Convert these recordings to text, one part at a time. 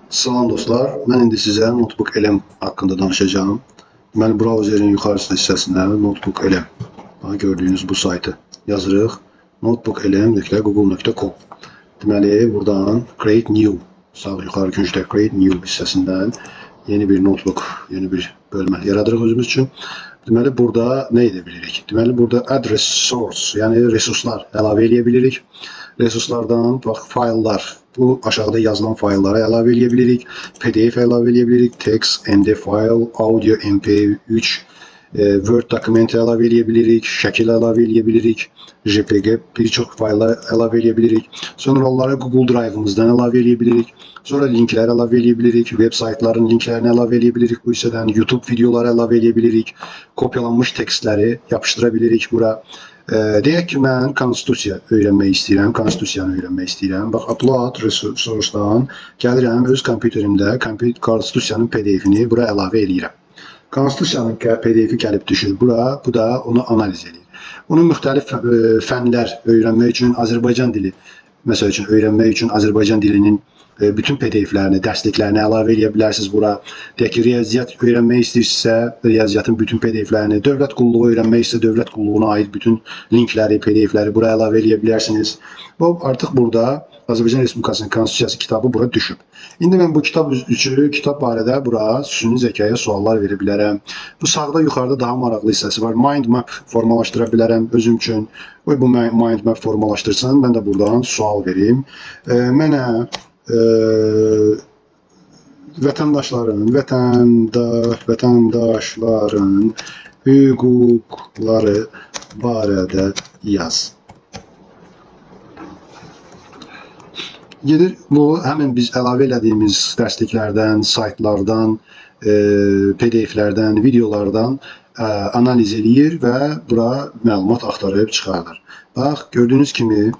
Salam dostlar, mən indi sizə Notebook LM haqqında danışacağım. Deməli, browserin yuxarısı hissəsində Notebook LM. Gördüyünüz bu saytı yazırıq. notebooklm.google.com. Deməli, buradan Create New, sağ yuxarı küncdə Create New hissəsindən yeni bir notebook, yeni bir bölmə yaradırıq özümüz üçün. Deməli, burada nə edə bilirik? Deməli, burada add resource, yəni resurslar əlavə edə bilirik. Resurslardan bax, fayllar, bu aşağıda yazılan fayllara əlavə edə bilirik. PDF əlavə edə bilirik, text, MD file, audio, MP3, Word dokumenti əlavə edə bilirik, şəkil əlavə edə bilirik, JPG bir çox fayllar əlavə edə bilirik. Sonra onları Google Drive-ımızdan əlavə edə bilirik. Sonra linklər əlavə edə bilirik, web saytların linklərini əlavə edə bilirik. Bu hissədən YouTube videoları əlavə edə bilirik. Kopyalanmış tekstləri yapışdıra bilirik bura. Deyək ki, mən konstitusiya öyrənmək istəyirəm, konstitusiyanı öyrənmək istəyirəm. Bax, upload resursdan gəlirəm, öz kompüterimdə konstitusiyanın PDF-ini bura əlavə edirəm. Konstitusiyanın PDF-i gəlib düşür bura, bu da onu analiz edir. Onun müxtəlif fənlər öyrənmək üçün Azərbaycan dili, məsəl üçün öyrənmək üçün Azərbaycan dilinin bütün PDF-lərini, dərsliklərini əlavə edə bilərsiniz bura. Deyək ki, riyaziyyat öyrənmək istəyirsinizsə, riyaziyyatın bütün PDF-lərini, dövlət qulluğu öyrənmək istəyirsə, dövlət qulluğuna aid bütün linkləri, PDF-ləri bura əlavə edə bilərsiniz. Bu, artıq burada Azərbaycan Respublikasının Konstitusiyası kitabı bura düşüb. İndi mən bu kitab barədə bura süni zəkaya suallar verə bilərəm. Bu sağda yuxarıda daha maraqlı hissəsi var. Mind map formalaşdıra bilərəm özüm üçün. Bu mind map formalaşdırsın, mən də buradan sual verim. Mənə vətəndaşların hüquqları barədə yaz. Gedir, bu həmin biz əlavə elədiyimiz dərsliklərdən, saytlardan, PDF-lərdən, videolardan analiz edir və bura məlumat axtarıb çıxardır. Bax, gördüyünüz kimi,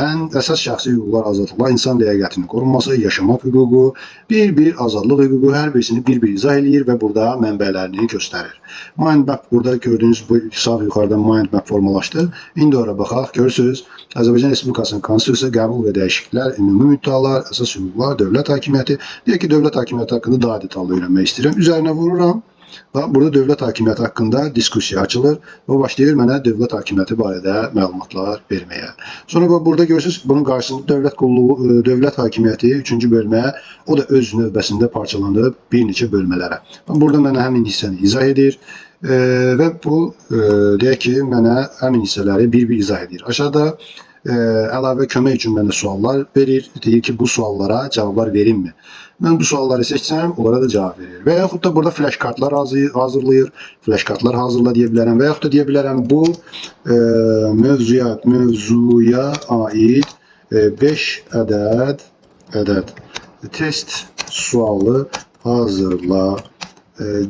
ən əsas şəxsi hüquqlar, azadlıqlar, insan ləyaqətinin qorunması, yaşamaq hüququ, bir azadlıq hüququ, hər birisini bir izah edir və burada mənbələrini göstərir. Mind map, burada gördüyünüz bu sağ yuxarıda mind map formalaşdı. İndi ora baxaq, görürsünüz, Azərbaycan Respublikasının Konstitusiyası, qəbul və dəyişikliklər, ümumi müddəalar, əsas hüquqlar, dövlət hakimiyyəti. Deyək ki, dövlət hakimiyyəti haqqında daha detallı öyrənmək istəyirəm. Üzərinə vururam. Burada dövlət hakimiyyəti haqqında diskussiya açılır. O başlayır mənə dövlət hakimiyyəti barədə məlumatlar verməyə. Sonra burada görürsünüz, bunun qarşısında dövlət qulluğu, dövlət hakimiyyəti 3-cü bölmə, o da öz növbəsində parçalanıb bir neçə bölmələrə. Burada mənə həmin hissəni izah edir və bu, deyək ki, mənə həmin hissələri bir izah edir. Aşağıda əlavə kömək üçün mənə suallar verir. Deyir ki, bu suallara cavablar verim mi? Mən bu sualları seçsəm, onlara da cavab verir. Və yaxud da burada flash kartlar hazırlayır. Flash kartlar hazırla deyə bilərəm. Və yaxud da deyə bilərəm, bu mövzuya aid 5 ədəd test sualı hazırla,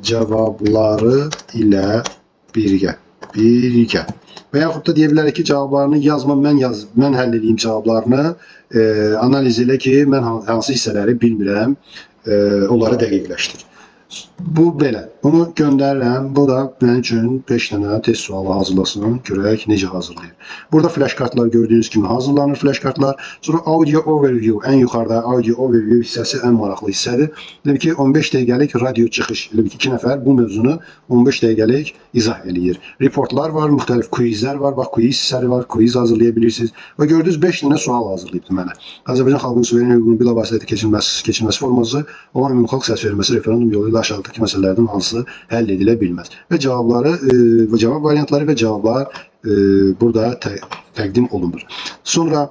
cavabları ilə birgə. Və yaxud da deyə bilərək ki, cavablarını yazma, mən həll edeyim cavablarını, analiz elə ki, mən hansı hissələri bilmirəm, onları dəqiqləşdir. Bu belə. Bunu göndərirəm. Bu da mənim üçün 5 dənə test sualı hazırlasın. Görək necə hazırlayır. Burada flash kartlar gördüyünüz kimi hazırlanır flash kartlar. Sonra audio overview. Ən yuxarıda audio overview hissəsi ən maraqlı hissədir. Demək ki, 15 dəqiqəlik radio çıxış. Demək ki, 2 nəfər bu mövzunu 15 dəqiqəlik izah eləyir. Reportlar var, müxtəlif quizlər var. Bax, quiz hissələri var. Quiz hazırlaya bilirsiniz. Və gördünüz 5 dənə sual hazırlayıbdır mənə. Azərbaycan xalqının suveren hüququnun bilavasitə keçirilməsi forması olan ümumi xalq səs verilməsi referendum yolu ilə aşağıdakı məsələlərdən hansı həll edilə bilməz. Və cavab variantları və cavablar burada təqdim olunur. Sonra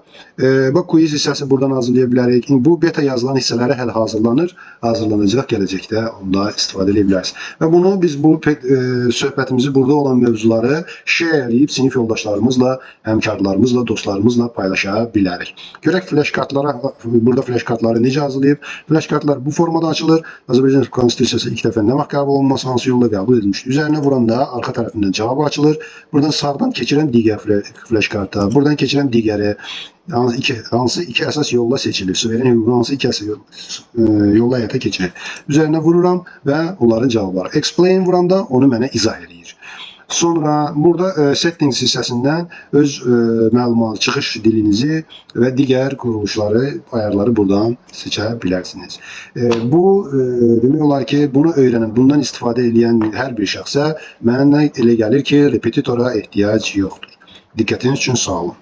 bax, quiz hissəsi buradan hazırlaya bilərik. Bu beta yazılan hissələri hələ hazırlanacaq, gələcəkdə onda istifadə edə bilərsiniz. Və bunu biz bu söhbətimizi, burada olan mövzuları share edib sinif yoldaşlarımızla, həmkarlarımızla, dostlarımızla paylaşa bilərik. Görək flash kartlara, burada flash kartları necə hazırlayıb? Flash kartlar bu formada açılır. Azərbaycan Konstitusiyası ilk dəfə nə vaxt qəbul olunması, hansı yolla qəbul edilmişdir? Üzərinə vuranda arxa tərəfindən cavab açılır. Buradan sağdan keçirən digər flash karta, buradan keçirən digəri, hansı iki əsas yolla seçilir. Suveren hüququn hansı iki əsas yolla həyata keçirir. Üzərinə vururam və onların cavabları. Explain vuranda onu mənə izah edir. Sonra burada settings hissəsindən öz məlumat çıxış dilinizi və digər quruluşları, ayarları buradan seçə bilərsiniz. Bu demək olar ki, bunu öyrənən, bundan istifadə edən hər bir şəxsə mənə elə gəlir ki, repetitora ehtiyac yoxdur. Diqqətiniz üçün sağ olun.